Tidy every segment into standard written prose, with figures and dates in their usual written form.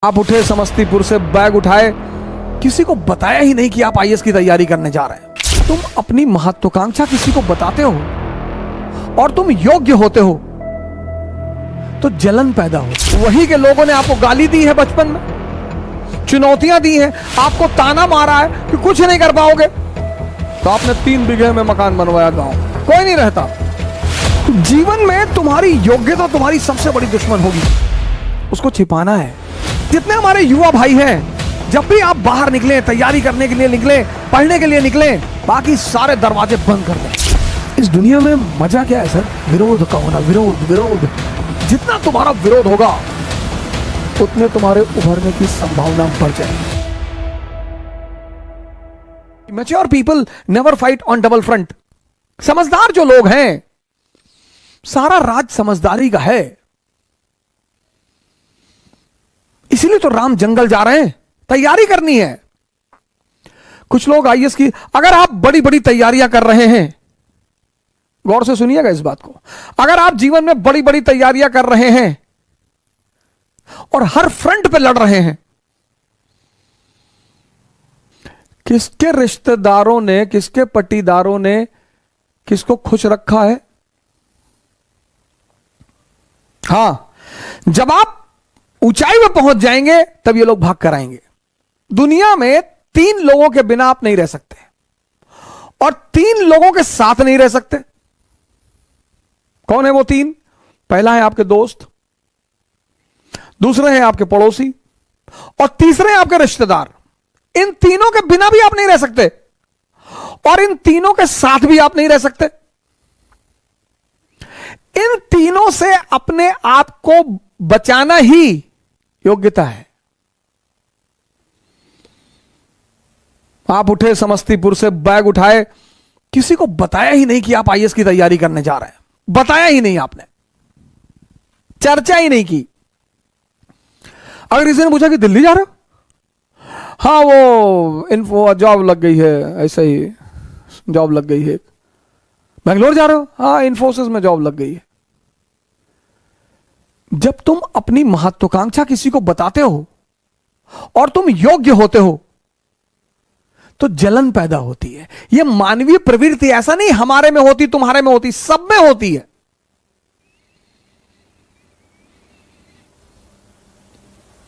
आप उठे समस्तीपुर से, बैग उठाए, किसी को बताया ही नहीं कि आप आईएएस की तैयारी करने जा रहे हैं। तुम अपनी महत्वाकांक्षा किसी को बताते हो और तुम योग्य होते हो तो जलन पैदा हो। वही के लोगों ने आपको गाली दी है, बचपन में चुनौतियां दी हैं, आपको ताना मारा है कि कुछ नहीं कर पाओगे, तो आपने 3 बीघे में मकान बनवाया गांव में, कोई नहीं रहता। जीवन में तुम्हारी योग्यता तुम्हारी सबसे बड़ी दुश्मन होगी, उसको छिपाना है। जितने हमारे युवा भाई हैं, जब भी आप बाहर निकले, तैयारी करने के लिए निकले, पढ़ने के लिए निकले, बाकी सारे दरवाजे बंद कर दें। इस दुनिया में मजा क्या है सर? विरोध का होना, विरोध विरोध। जितना तुम्हारा विरोध होगा उतने तुम्हारे उभरने की संभावना बढ़ जाएगी। Mature people never fight on double front. समझदार जो लोग हैं, सारा राज समझदारी का है। इसीलिए तो राम जंगल जा रहे हैं, तैयारी करनी है। कुछ लोग आईएएस की, अगर आप बड़ी बड़ी तैयारियां कर रहे हैं, गौर से सुनिएगा इस बात को, अगर आप जीवन में बड़ी बड़ी तैयारियां कर रहे हैं और हर फ्रंट पे लड़ रहे हैं, किसके रिश्तेदारों ने, किसके पट्टीदारों ने किसको खुश रखा है? हां, जब आप ऊंचाई में पहुंच जाएंगे तब ये लोग भाग कर आएंगे। दुनिया में 3 लोगों के बिना आप नहीं रह सकते और 3 लोगों के साथ नहीं रह सकते। कौन है वो 3? पहला है आपके दोस्त, दूसरे हैं आपके पड़ोसी और तीसरे हैं आपके रिश्तेदार। इन तीनों के बिना भी आप नहीं रह सकते और इन तीनों के साथ भी आप नहीं रह सकते। इन तीनों से अपने आप को बचाना ही योग्यता है। आप उठे समस्तीपुर से, बैग उठाए, किसी को बताया ही नहीं कि आप आईएएस की तैयारी करने जा रहे हैं, बताया ही नहीं, आपने चर्चा ही नहीं की। अगर किसी ने पूछा कि दिल्ली जा रहे हो, हाँ वो इन्फो जॉब लग गई है, ऐसा ही जॉब लग गई है। बेंगलोर जा रहे हो, हाँ इन्फोसिस में जॉब लग गई है। जब तुम अपनी महत्वाकांक्षा किसी को बताते हो और तुम योग्य होते हो तो जलन पैदा होती है। यह मानवीय प्रवृत्ति, ऐसा नहीं हमारे में होती, तुम्हारे में होती, सब में होती है।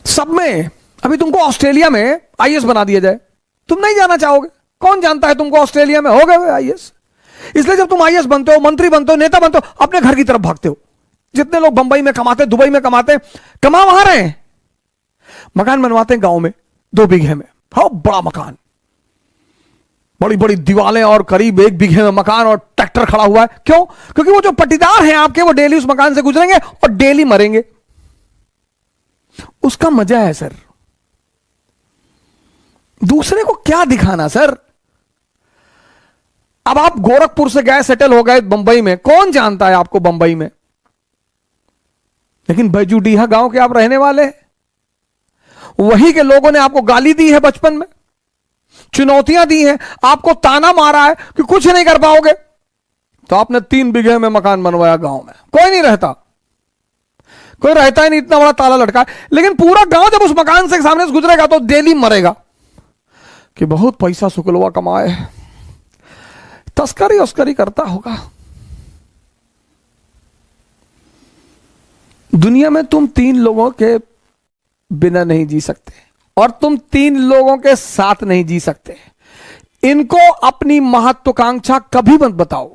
सब में। अभी तुमको ऑस्ट्रेलिया में आईएएस बना दिया जाए, तुम नहीं जाना चाहोगे। कौन जानता है तुमको ऑस्ट्रेलिया में हो गए आईएएस? इसलिए जब तुम आईएएस बनते हो, मंत्री बनते हो, नेता बनते हो, अपने घर की तरफ भागते हो। जितने लोग बंबई में कमाते, दुबई में कमाते, कमा वहां रहे हैं, मकान बनवाते हैं गांव में 2 बीघे में, हाँ बड़ा मकान, बड़ी बड़ी दीवारें और करीब 1 बीघे में मकान और ट्रैक्टर खड़ा हुआ है। क्यों? क्योंकि वो जो पट्टीदार हैं आपके, वो डेली उस मकान से गुजरेंगे और डेली मरेंगे। उसका मजा है सर। दूसरे को क्या दिखाना सर? अब आप गोरखपुर से गए, सेटल हो गए बंबई में, कौन जानता है आपको बंबई में? लेकिन बैजूडीहा गांव के आप रहने वाले हैं। वही के लोगों ने आपको गाली दी है, बचपन में चुनौतियां दी हैं, आपको ताना मारा है कि कुछ नहीं कर पाओगे, तो आपने 3 बीघे में मकान बनवाया गांव में। कोई नहीं रहता, कोई रहता ही नहीं, इतना बड़ा ताला लटका है। लेकिन पूरा गांव जब उस मकान से सामने से गुजरेगा तो डेली मरेगा कि बहुत पैसा शुक्लवा कमाए, तस्करी उस्करी करता होगा। दुनिया में तुम 3 लोगों के बिना नहीं जी सकते और तुम 3 लोगों के साथ नहीं जी सकते। इनको अपनी महत्वाकांक्षा कभी मत बताओ।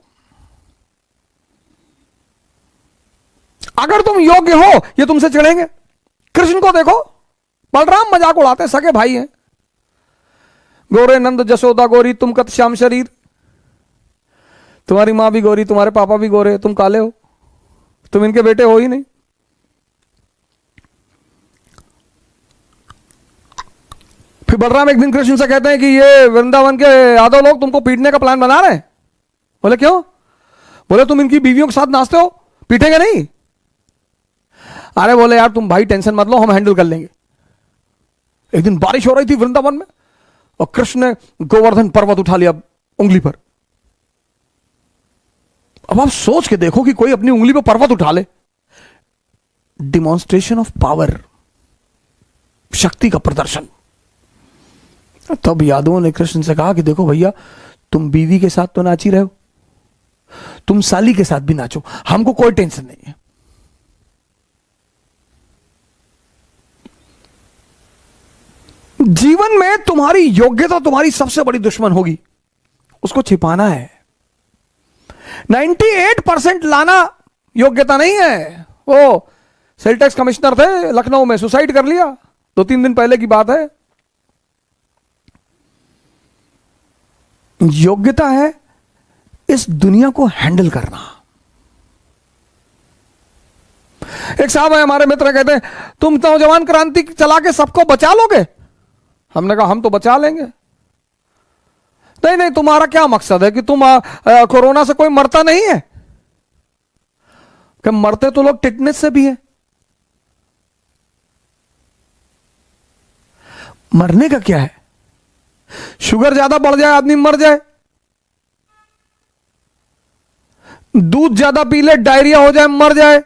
अगर तुम योग्य हो, ये तुमसे चिढ़ेंगे। कृष्ण को देखो, बलराम मजाक उड़ाते, सगे भाई हैं। गोरे नंद जसोदा गोरी, तुम कत श्याम शरीर। तुम्हारी मां भी गोरी, तुम्हारे पापा भी गोरे, तुम काले हो, तुम इनके बेटे हो ही नहीं। फिर बलराम एक दिन कृष्ण से कहते हैं कि ये वृंदावन के यादव लोग तुमको पीटने का प्लान बना रहे हैं। बोले क्यों? बोले तुम इनकी बीवियों के साथ नाचते हो, पीटेंगे नहीं? अरे बोले यार तुम भाई टेंशन मत लो, हम हैंडल कर लेंगे। एक दिन बारिश हो रही थी वृंदावन में और कृष्ण ने गोवर्धन पर्वत उठा लिया उंगली पर। अब आप सोच के देखो कि कोई अपनी उंगली पर पर्वत उठा ले। Demonstration of power. शक्ति का प्रदर्शन। तब यादवों ने कृष्ण से कहा कि देखो भैया, तुम बीवी के साथ तो नाच ही रहे हो, तुम साली के साथ भी नाचो, हमको कोई टेंशन नहीं है। जीवन में तुम्हारी योग्यता तुम्हारी सबसे बड़ी दुश्मन होगी, उसको छिपाना है। 98% लाना योग्यता नहीं है। वो सेल टैक्स कमिश्नर थे लखनऊ में, सुसाइड कर लिया, 2-3 दिन पहले की बात है। योग्यता है इस दुनिया को हैंडल करना। एक साहब है हमारे मित्र, कहते हैं तुम नौजवान क्रांति चला के सबको बचा लोगे। हमने कहा हम तो बचा लेंगे। नहीं नहीं, तुम्हारा क्या मकसद है कि तुम कोरोना से कोई मरता नहीं है? कि मरते तो लोग टिटनेस से भी हैं। मरने का क्या है? शुगर ज्यादा बढ़ जाए आदमी मर जाए, दूध ज्यादा पी ले डायरिया हो जाए मर जाए।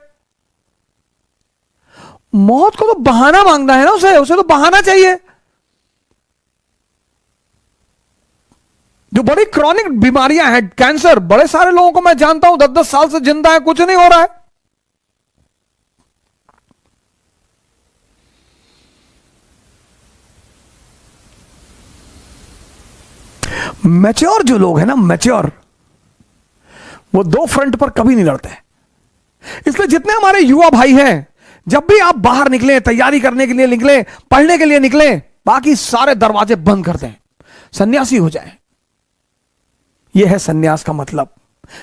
मौत को तो बहाना मांगना है ना, उसे तो बहाना चाहिए। जो बड़ी क्रॉनिक बीमारियां हैं, कैंसर, बड़े सारे लोगों को मैं जानता हूं 10-10 साल से जिंदा है, कुछ नहीं हो रहा है। मैच्योर जो लोग हैं ना, मैच्योर, वो 2 फ्रंट पर कभी नहीं लड़ते। इसलिए जितने हमारे युवा भाई हैं, जब भी आप बाहर निकलें, तैयारी करने के लिए निकलें, पढ़ने के लिए निकलें, बाकी सारे दरवाजे बंद कर दें, सन्यासी हो जाएं। यह है सन्यास का मतलब।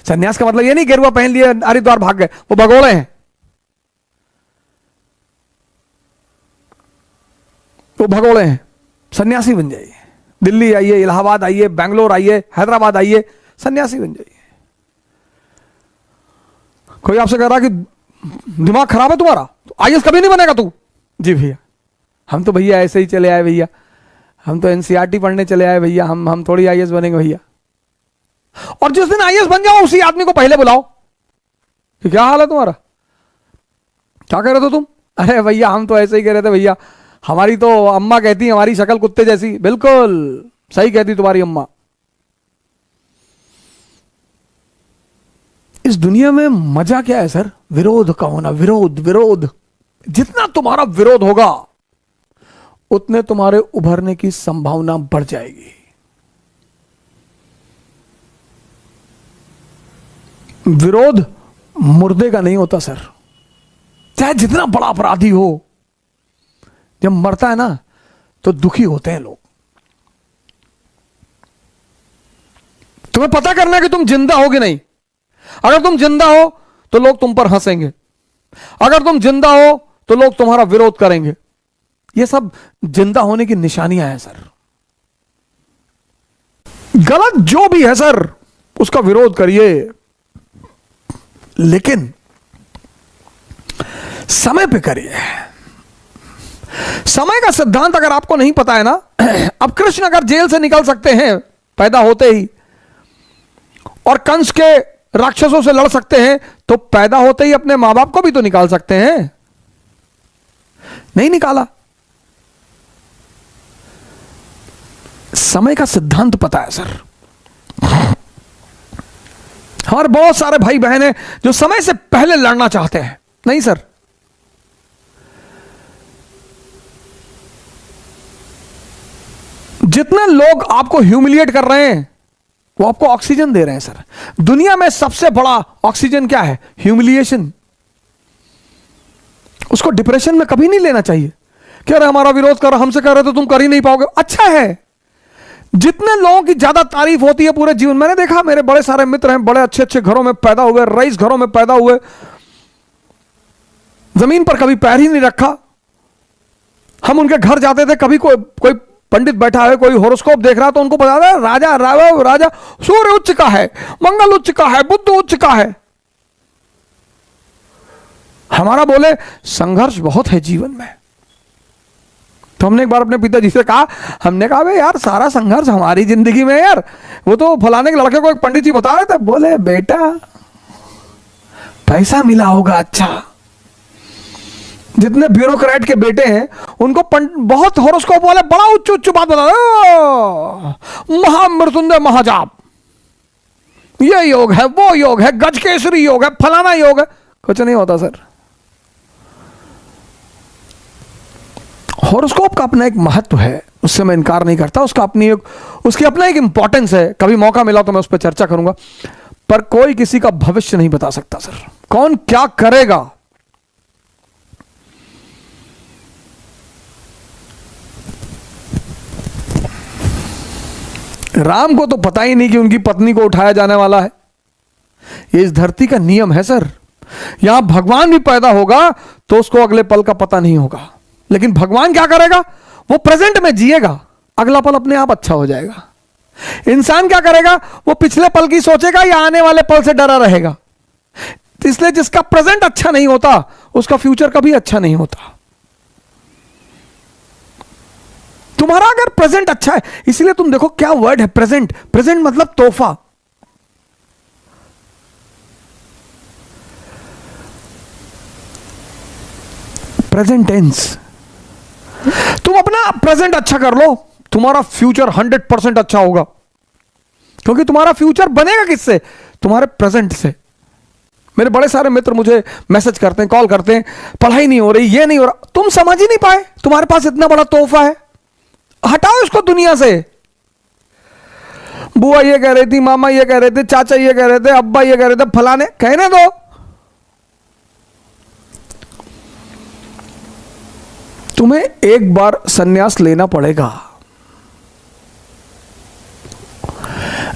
सन्यास का मतलब यह नहीं गेरुआ पहन लिए हरिद्वार भाग गए, वो भगोड़े हैं, वो भगोड़े हैं। सन्यासी बन जाइए, दिल्ली आइए, इलाहाबाद आइए, बेंगलोर आइए, हैदराबाद आइए, सन्यासी बन जाइए। कोई आपसे कह रहा कि दिमाग खराब है तुम्हारा, तो आईएएस कभी नहीं बनेगा तू। जी भैया, हम तो भैया ऐसे ही चले आए भैया, हम तो एनसीईआरटी पढ़ने चले आए भैया, हम थोड़ी आईएएस बनेंगे भैया। और जिस दिन आईएएस बन जाओ उसी आदमी को पहले बुलाओ कि क्या हाल है तुम्हारा, क्या कह रहे थे तुम? अरे भैया हम तो ऐसे ही कह रहे थे भैया, हमारी तो अम्मा कहती है हमारी शक्ल कुत्ते जैसी। बिल्कुल सही कहती तुम्हारी अम्मा। इस दुनिया में मजा क्या है सर? विरोध का होना। विरोध विरोध, जितना तुम्हारा विरोध होगा उतने तुम्हारे उभरने की संभावना बढ़ जाएगी। विरोध मुर्दे का नहीं होता सर, चाहे जितना बड़ा अपराधी हो, जब मरता है ना तो दुखी होते हैं लोग। तुम्हें पता करना है कि तुम जिंदा हो कि नहीं। अगर तुम जिंदा हो तो लोग तुम पर हंसेंगे, अगर तुम जिंदा हो तो लोग तुम्हारा विरोध करेंगे। ये सब जिंदा होने की निशानियां हैं सर। गलत जो भी है सर उसका विरोध करिए, लेकिन समय पे करिए। समय का सिद्धांत अगर आपको नहीं पता है ना, अब कृष्ण अगर जेल से निकल सकते हैं पैदा होते ही, और कंस के राक्षसों से लड़ सकते हैं, तो पैदा होते ही अपने मां बाप को भी तो निकाल सकते हैं। नहीं निकाला। समय का सिद्धांत पता है सर। हमारे बहुत सारे भाई बहन हैं जो समय से पहले लड़ना चाहते हैं। नहीं सर, जितने लोग आपको ह्यूमिलिएट कर रहे हैं वो आपको ऑक्सीजन दे रहे हैं सर। दुनिया में सबसे बड़ा ऑक्सीजन क्या है? ह्यूमिलिएशन। उसको डिप्रेशन में कभी नहीं लेना चाहिए कि अरे हमारा विरोध कर, हमसे कर रहे तो तुम कर ही नहीं पाओगे। अच्छा है, जितने लोगों की ज्यादा तारीफ होती है पूरे जीवन, मैंने देखा मेरे बड़े सारे मित्र हैं, बड़े अच्छे अच्छे घरों में पैदा हुए, रईस घरों में पैदा हुए, जमीन पर कभी पैर ही नहीं रखा। हम उनके घर जाते थे, कभी कोई पंडित बैठा है, कोई हॉरोस्कोप देख रहा तो उनको बताता है राजा राजा सूर्य उच्च का है, मंगल उच्च का है, बुध उच्च का है। हमारा बोले संघर्ष बहुत है जीवन में। तो हमने एक बार अपने पिताजी से कहा, हमने कहा भाई यार सारा संघर्ष हमारी जिंदगी में यार, वो तो फलाने के लड़के को एक पंडित जी बता रहे थे, बोले बेटा पैसा मिला होगा अच्छा, जितने ब्यूरोक्रेट के बेटे हैं उनको बहुत हॉरोस्कोप वाले बड़ा उच्च उच्च बात बता, महामृत्युंजय महाजाप, ये योग है, वो योग है, गजकेसरी योग है, फलाना योग है। कुछ नहीं होता सर। हॉरोस्कोप का अपना एक महत्व है, उससे मैं इनकार नहीं करता, उसकी अपना एक इंपॉर्टेंस है। कभी मौका मिला तो मैं उस पर चर्चा करूंगा, पर कोई किसी का भविष्य नहीं बता सकता सर, कौन क्या करेगा। राम को तो पता ही नहीं कि उनकी पत्नी को उठाया जाने वाला है। ये इस धरती का नियम है सर। यहां भगवान भी पैदा होगा तो उसको अगले पल का पता नहीं होगा, लेकिन भगवान क्या करेगा, वो प्रेजेंट में जिएगा, अगला पल अपने आप अच्छा हो जाएगा। इंसान क्या करेगा, वो पिछले पल की सोचेगा या आने वाले पल से डरा रहेगा। इसलिए जिसका प्रेजेंट अच्छा नहीं होता उसका फ्यूचर कभी अच्छा नहीं होता। तुम्हारा अगर प्रेजेंट अच्छा है, इसलिए तुम देखो क्या वर्ड है प्रेजेंट। प्रेजेंट मतलब तोहफा। Present tense. तुम अपना प्रेजेंट अच्छा कर लो, तुम्हारा फ्यूचर 100% अच्छा होगा, क्योंकि तुम्हारा फ्यूचर बनेगा किससे, तुम्हारे प्रेजेंट से। मेरे बड़े सारे मित्र मुझे मैसेज करते हैं, कॉल करते हैं, पढ़ाई नहीं हो रही, ये नहीं हो रहा। तुम समझ ही नहीं पाए, तुम्हारे पास इतना बड़ा तोहफा है, हटाओ इसको दुनिया से। बुआ ये कह रही थी, मामा ये कह रहे थे, चाचा ये कह रहे थे, अब्बा ये कह रहे थे, फलाने, कहने दो। तुम्हें एक बार सन्यास लेना पड़ेगा।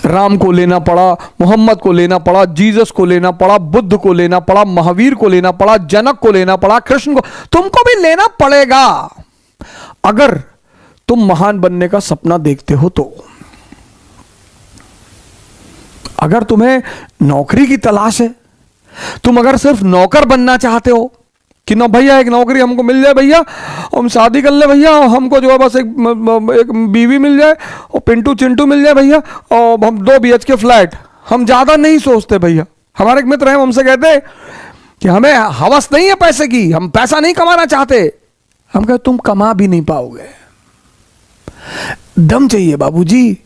राम को लेना पड़ा, मोहम्मद को लेना पड़ा, जीसस को लेना पड़ा, बुद्ध को लेना पड़ा, महावीर को लेना पड़ा, जनक को लेना पड़ा, कृष्ण को, तुमको भी लेना पड़ेगा अगर तुम महान बनने का सपना देखते हो तो। अगर तुम्हें नौकरी की तलाश है, तुम अगर सिर्फ नौकर बनना चाहते हो कि ना भैया एक नौकरी हमको मिल जाए भैया, हम शादी कर ले भैया, हमको जो है बस एक बीवी मिल जाए और पिंटू चिंटू मिल जाए भैया, और हम 2 BHK फ्लैट, हम ज्यादा नहीं सोचते भैया। हमारे एक मित्र हैं, हमसे कहते कि हमें हवस नहीं है पैसे की, हम पैसा नहीं कमाना चाहते। हम कहते तुम कमा भी नहीं पाओगे, दम चाहिए बाबूजी।